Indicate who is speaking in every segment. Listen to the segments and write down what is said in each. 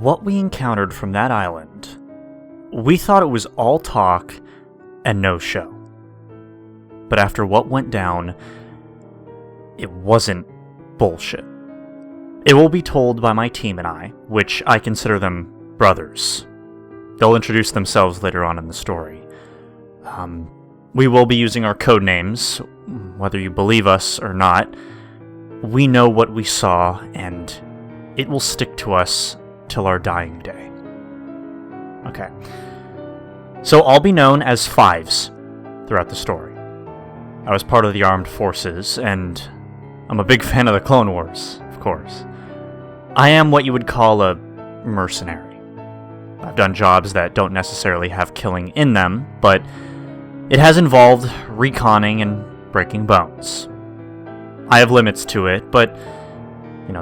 Speaker 1: what we encountered from that island, we thought it was all talk and no show. But after what went down, it wasn't bullshit. It will be told by my team and I, which I consider them brothers. They'll introduce themselves later on in the story. We will be using our code names, whether you believe us or not. We know what we saw, and it will stick to us till our dying day. Okay. So I'll be known as Fives throughout the story. I was part of the armed forces, and I'm a big fan of the Clone Wars, of course. I am what you would call a mercenary. I've done jobs that don't necessarily have killing in them, but it has involved reconning and breaking bones. I have limits to it, but,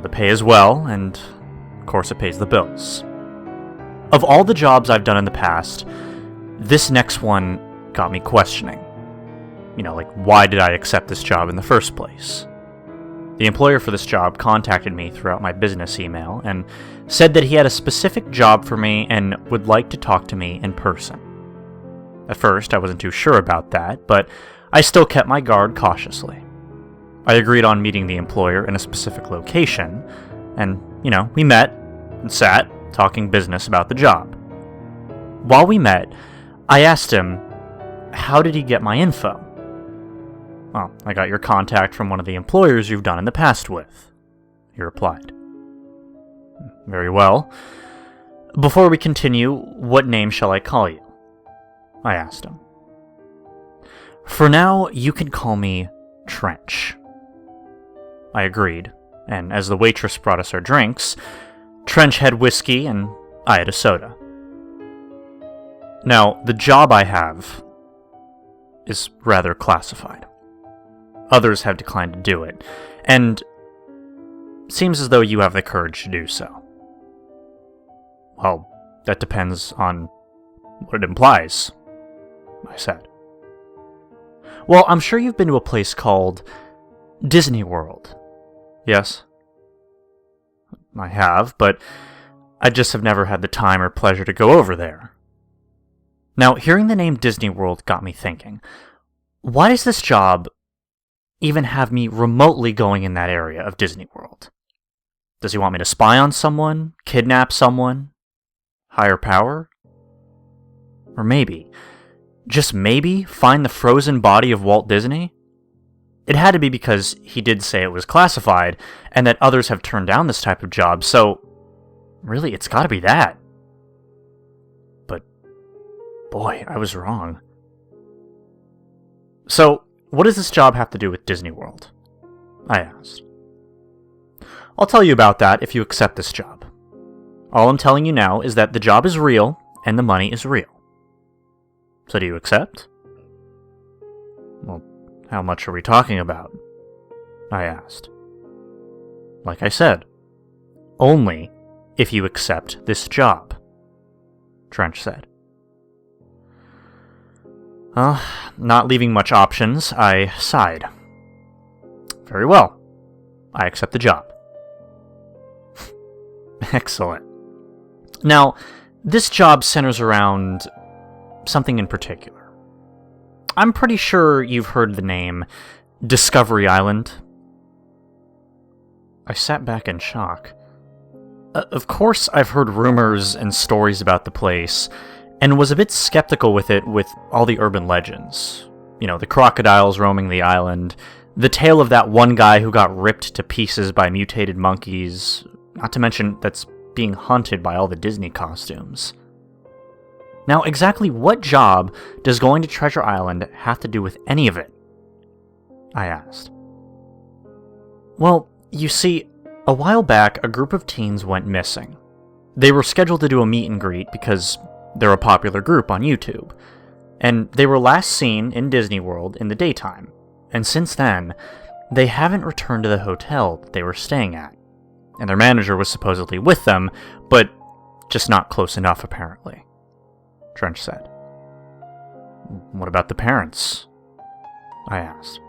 Speaker 1: the pay is well, and of course it pays the bills. Of all the jobs I've done in the past, this next one got me questioning. Why did I accept this job in the first place? The employer for this job contacted me throughout my business email and said that he had a specific job for me and would like to talk to me in person. At first, I wasn't too sure about that, but I still kept my guard cautiously. I agreed on meeting the employer in a specific location, and, we met and sat, talking business about the job. While we met, I asked him, how did he get my info? Well, I got your contact from one of the employers you've done in the past with, he replied. Very well. Before we continue, what name shall I call you? I asked him. For now, you can call me Trench. I agreed, and as the waitress brought us our drinks, Trench had whiskey and I had a soda. Now, the job I have is rather classified. Others have declined to do it, and seems as though you have the courage to do so. Well, that depends on what it implies, I said. Well, I'm sure you've been to a place called Disney World, yes? I have, but I just have never had the time or pleasure to go over there. Now, hearing the name Disney World got me thinking, why does this job even have me remotely going in that area of Disney World? Does he want me to spy on someone, kidnap someone, higher power? Or maybe, just maybe, find the frozen body of Walt Disney? It had to be because he did say it was classified, and that others have turned down this type of job, so really, it's gotta be that. But, boy, I was wrong. So, what does this job have to do with Disney World? I asked. I'll tell you about that if you accept this job. All I'm telling you now is that the job is real, and the money is real. So do you accept? Well, how much are we talking about? I asked. Like I said, only if you accept this job, Trench said. Not leaving much options, I sighed. Very well. I accept the job. Excellent. Now, this job centers around something in particular. I'm pretty sure you've heard the name Discovery Island. I sat back in shock. Of course, I've heard rumors and stories about the place, and was a bit skeptical with it with all the urban legends. The crocodiles roaming the island, the tale of that one guy who got ripped to pieces by mutated monkeys, not to mention that's being haunted by all the Disney costumes. Now, exactly what job does going to Treasure Island have to do with any of it? I asked. Well, you see, a while back, a group of teens went missing. They were scheduled to do a meet and greet because they're a popular group on YouTube, and they were last seen in Disney World in the daytime, and since then, they haven't returned to the hotel that they were staying at, and their manager was supposedly with them, but just not close enough apparently, Trench said. What about the parents? I asked.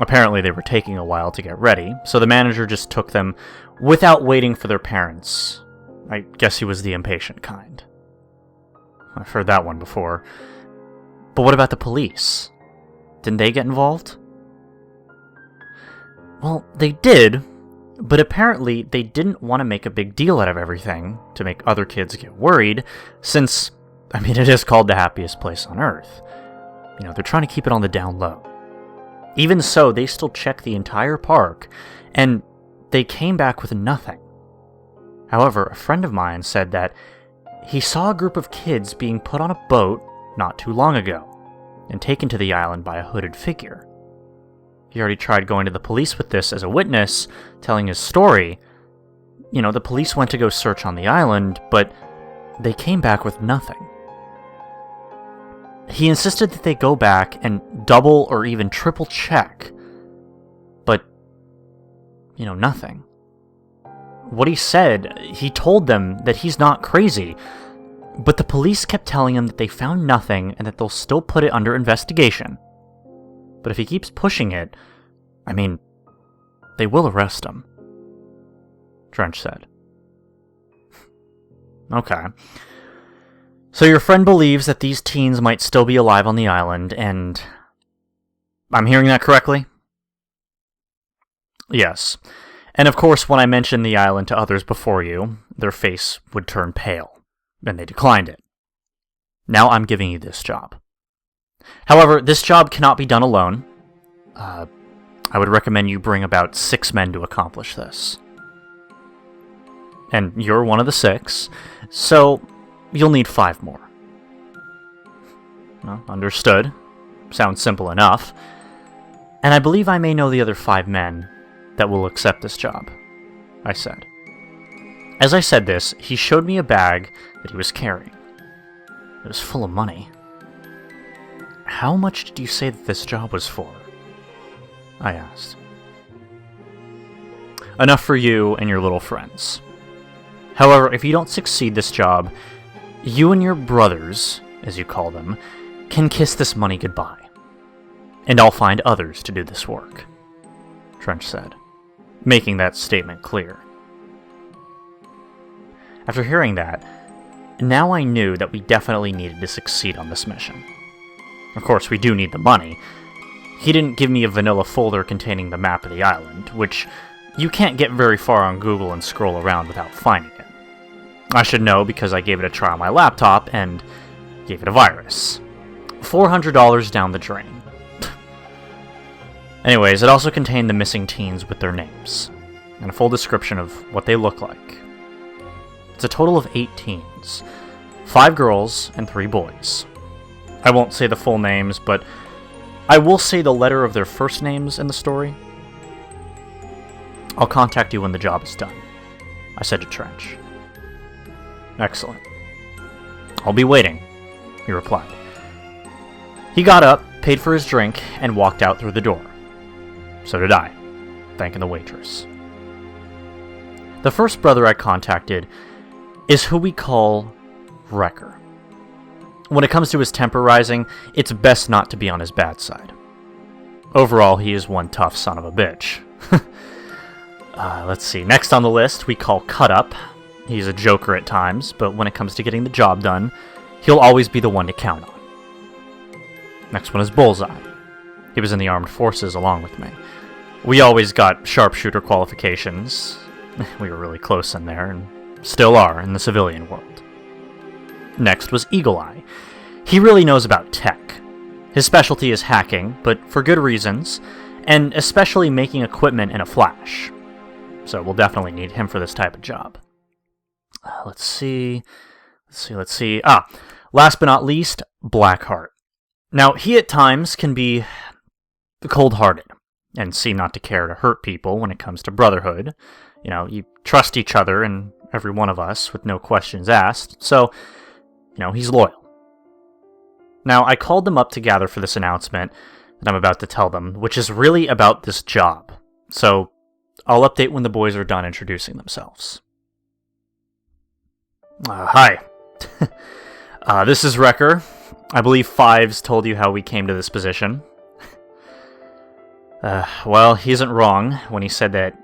Speaker 1: Apparently they were taking a while to get ready, so the manager just took them without waiting for their parents, I guess he was the impatient kind. I've heard that one before. But what about the police? Didn't they get involved? Well, they did, but apparently they didn't want to make a big deal out of everything to make other kids get worried, since, it is called the happiest place on Earth. They're trying to keep it on the down low. Even so, they still checked the entire park, and they came back with nothing. However, a friend of mine said that he saw a group of kids being put on a boat not too long ago, and taken to the island by a hooded figure. He already tried going to the police with this as a witness, telling his story. The police went to go search on the island, but they came back with nothing. He insisted that they go back and double or even triple check, but, nothing. What he said, he told them that he's not crazy, but the police kept telling him that they found nothing and that they'll still put it under investigation. But if he keeps pushing it, they will arrest him, Trench said. Okay. So your friend believes that these teens might still be alive on the island, and I'm hearing that correctly? Yes. And of course, when I mentioned the island to others before you, their face would turn pale, and they declined it. Now I'm giving you this job. However, this job cannot be done alone. I would recommend you bring about 6 men to accomplish this. And you're one of the 6, so you'll need 5 more. Well, understood. Sounds simple enough. And I believe I may know the other 5 men that will accept this job, I said. As I said this, he showed me a bag that he was carrying. It was full of money. How much did you say that this job was for? I asked. Enough for you and your little friends. However, if you don't succeed this job, you and your brothers, as you call them, can kiss this money goodbye. And I'll find others to do this work, Trench said, making that statement clear. After hearing that, now I knew that we definitely needed to succeed on this mission. Of course, we do need the money. He didn't give me a vanilla folder containing the map of the island, which you can't get very far on Google and scroll around without finding it. I should know because I gave it a try on my laptop and gave it a virus. $400 down the drain. Anyways, it also contained the missing teens with their names, and a full description of what they look like. It's a total of 8 teens, 5 girls and 3 boys. I won't say the full names, but I will say the letter of their first names in the story. I'll contact you when the job is done, I said to Trench. Excellent. I'll be waiting, he replied. He got up, paid for his drink, and walked out through the door. So did I, thanking the waitress. The first brother I contacted is who we call Wrecker. When it comes to his temper rising, it's best not to be on his bad side. Overall, he is one tough son of a bitch. Let's see. Next on the list, we call Cut Up. He's a joker at times, but when it comes to getting the job done, he'll always be the one to count on. Next one is Bullseye. He was in the armed forces along with me. We always got sharpshooter qualifications. We were really close in there, and still are in the civilian world. Next was Eagle Eye. He really knows about tech. His specialty is hacking, but for good reasons, and especially making equipment in a flash. So we'll definitely need him for this type of job. Let's see. Last but not least, Blackheart. Now, he at times can be cold-hearted and seem not to care to hurt people when it comes to brotherhood. You trust each other and every one of us with no questions asked, so, he's loyal. Now, I called them up to gather for this announcement that I'm about to tell them, which is really about this job. So, I'll update when the boys are done introducing themselves. Hi. This is Wrecker. I believe Fives told you how we came to this position. Well, he isn't wrong when he said that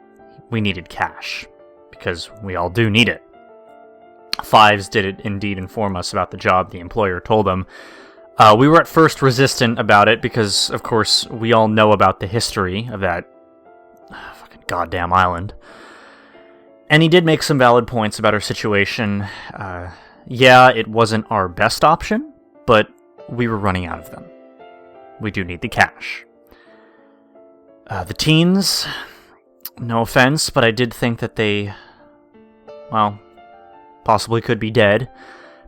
Speaker 1: we needed cash, because we all do need it. Fives did indeed inform us about the job the employer told them. We were at first resistant about it because, of course, we all know about the history of that fucking goddamn island. And he did make some valid points about our situation. Yeah, it wasn't our best option, but we were running out of them. We do need the cash. The teens, no offense, but I did think that they, well, possibly could be dead,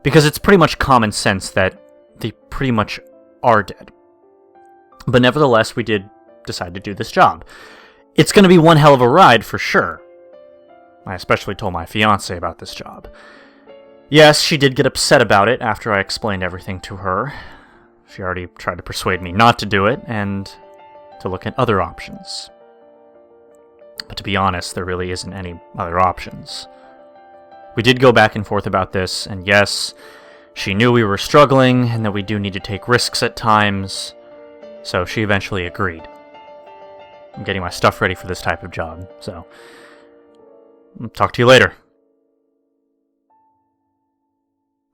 Speaker 1: because it's pretty much common sense that they pretty much are dead. But nevertheless, we did decide to do this job. It's going to be one hell of a ride for sure. I especially told my fiancée about this job. Yes, she did get upset about it after I explained everything to her. She already tried to persuade me not to do it, and to look at other options. But to be honest, there really isn't any other options. We did go back and forth about this, and yes, she knew we were struggling, and that we do need to take risks at times, so she eventually agreed. I'm getting my stuff ready for this type of job, so I'll talk to you later.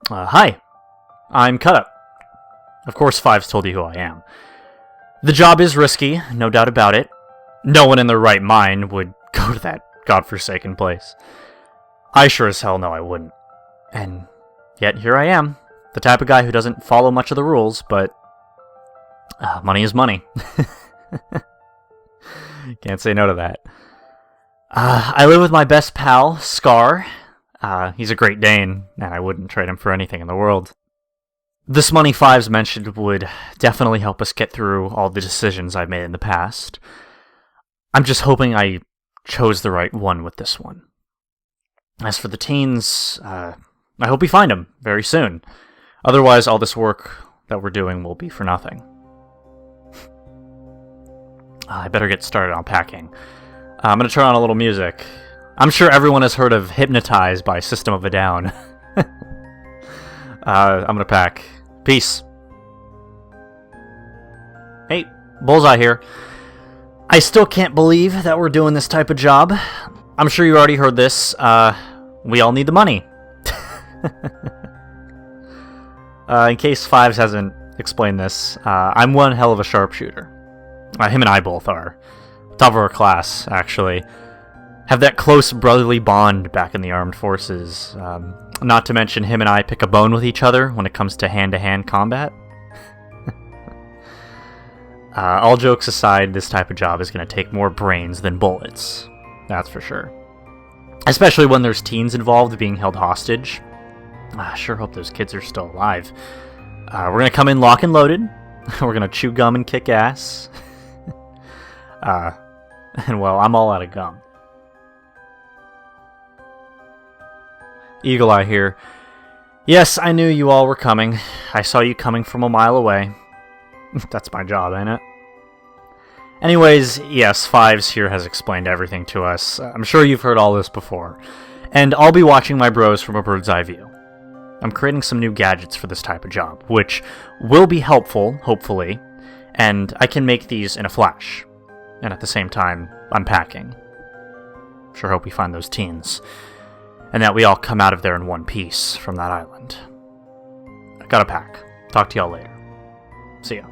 Speaker 1: Hi, I'm Cut Up. Of course, Fives told you who I am. The job is risky, no doubt about it. No one in their right mind would go to that godforsaken place. I sure as hell know I wouldn't. And yet here I am, the type of guy who doesn't follow much of the rules, but money is money. Can't say no to that. I live with my best pal, Scar. He's a Great Dane, and I wouldn't trade him for anything in the world. This money Fives mentioned would definitely help us get through all the decisions I've made in the past. I'm just hoping I chose the right one with this one. As for the teens, I hope we find them very soon. Otherwise, all this work that we're doing will be for nothing. I better get started on packing. I'm going to turn on a little music. I'm sure everyone has heard of Hypnotize by System of a Down. I'm going to pack. Peace. Hey, Bullseye here. I still can't believe that we're doing this type of job. I'm sure you already heard this. We all need the money. In case Fives hasn't explained this, I'm one hell of a sharpshooter. Him and I both are. Top of our class, actually. Have that close brotherly bond back in the armed forces. Not to mention him and I pick a bone with each other when it comes to hand-to-hand combat. All jokes aside, this type of job is going to take more brains than bullets. That's for sure. Especially when there's teens involved being held hostage. I sure hope those kids are still alive. We're going to come in lock and loaded. We're going to chew gum and kick ass. And well, I'm all out of gum. Eagle Eye here. Yes, I knew you all were coming. I saw you coming from a mile away. That's my job, ain't it? Anyways, yes, Fives here has explained everything to us. I'm sure you've heard all this before. And I'll be watching my bros from a bird's eye view. I'm creating some new gadgets for this type of job, which will be helpful, hopefully, and I can make these in a flash. And at the same time, I'm packing. Sure hope we find those teens. And that we all come out of there in one piece from that island. I gotta pack. Talk to y'all later. See ya.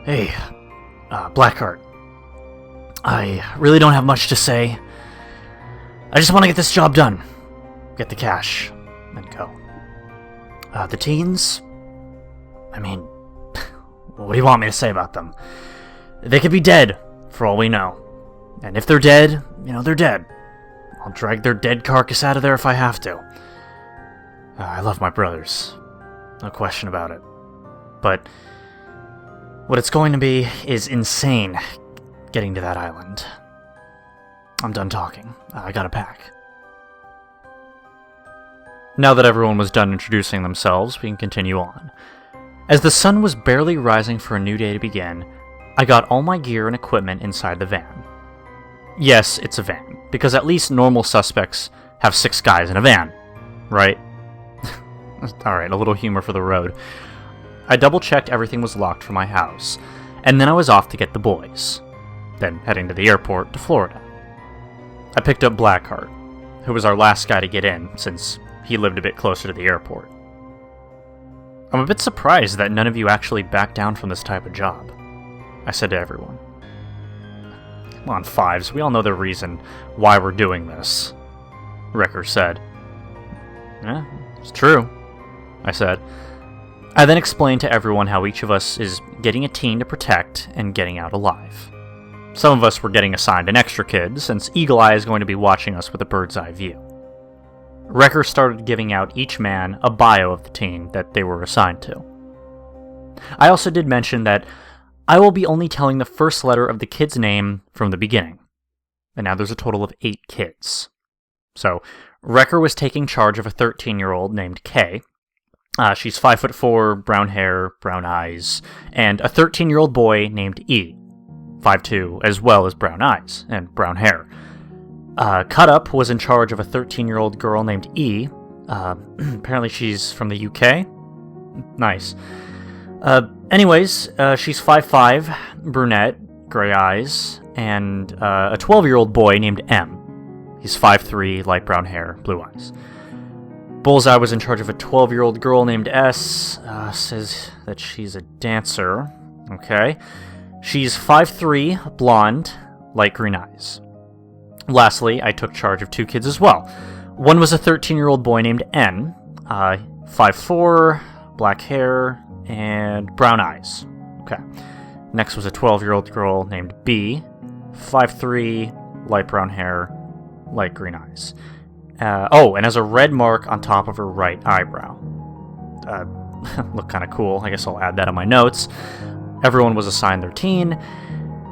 Speaker 1: Hey, Blackheart. I really don't have much to say. I just want to get this job done. Get the cash. And go. The teens? I mean, what do you want me to say about them? They could be dead, for all we know. And if they're dead, they're dead. I'll drag their dead carcass out of there if I have to. I love my brothers. No question about it. But what it's going to be is insane getting to that island. I'm done talking. I gotta pack. Now that everyone was done introducing themselves, we can continue on. As the sun was barely rising for a new day to begin, I got all my gear and equipment inside the van. Yes, it's a van, because at least normal suspects have 6 guys in a van, right? Alright, a little humor for the road. I double-checked everything was locked for my house, and then I was off to get the boys. Then heading to the airport to Florida. I picked up Blackheart, who was our last guy to get in, since he lived a bit closer to the airport. I'm a bit surprised that none of you actually backed down from this type of job, I said to everyone. Come on, Fives, we all know the reason why we're doing this, Wrecker said. Yeah, it's true, I said. I then explained to everyone how each of us is getting a teen to protect and getting out alive. Some of us were getting assigned an extra kid, since Eagle Eye is going to be watching us with a bird's eye view. Wrecker started giving out each man a bio of the teen that they were assigned to. I also did mention that I will be only telling the first letter of the kid's name from the beginning. And now there's a total of 8 kids. So, Wrecker was taking charge of a 13-year-old named Kay. She's 5'4", brown hair, brown eyes, and a 13-year-old boy named E, 5'2", as well as brown eyes and brown hair. Cut Up was in charge of a 13-year-old girl named E. Apparently she's from the UK. Nice. Anyways, she's 5'5", brunette, gray eyes, and a 12-year-old boy named M. He's 5'3", light brown hair, blue eyes. Bullseye was in charge of a 12-year-old girl named S. Says that she's a dancer. Okay. She's 5'3", blonde, light green eyes. Lastly, I took charge of 2 kids as well. One was a 13-year-old boy named N, 5'4", black hair, and brown eyes. Okay. Next was a 12-year-old girl named B, 5'3", light brown hair, light green eyes. And has a red mark on top of her right eyebrow. Look kind of cool. I guess I'll add that on my notes. Everyone was assigned their teen,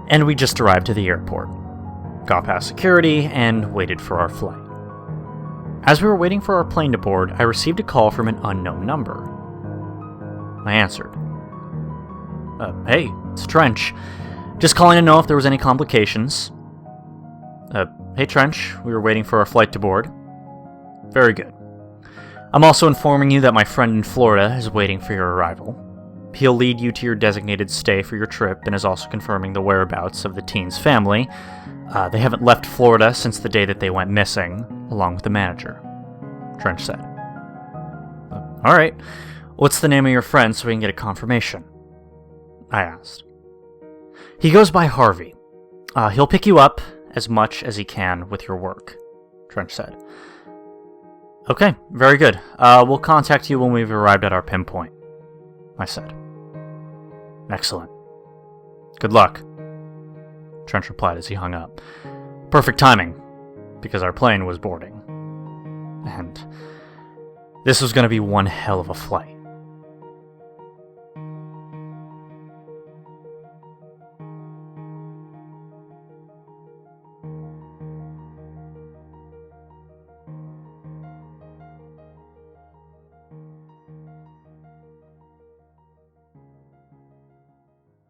Speaker 1: and we just arrived to the airport. Got past security, and waited for our flight. As we were waiting for our plane to board, I received a call from an unknown number. I answered. Hey, it's Trench. Just calling to know if there was any complications. Hey Trench, we were waiting for our flight to board. Very good. I'm also informing you that my friend in Florida is waiting for your arrival. He'll lead you to your designated stay for your trip and is also confirming the whereabouts of the teen's family. They haven't left Florida since the day that they went missing, along with the manager, Trench said. Alright, what's the name of your friend so we can get a confirmation? I asked. He goes by Harvey. He'll pick you up as much as he can with your work, Trench said. Okay, very good. We'll contact you when we've arrived at our pinpoint, I said. Excellent. Good luck, Trench replied as he hung up. Perfect timing, because our plane was boarding. And this was going to be one hell of a flight.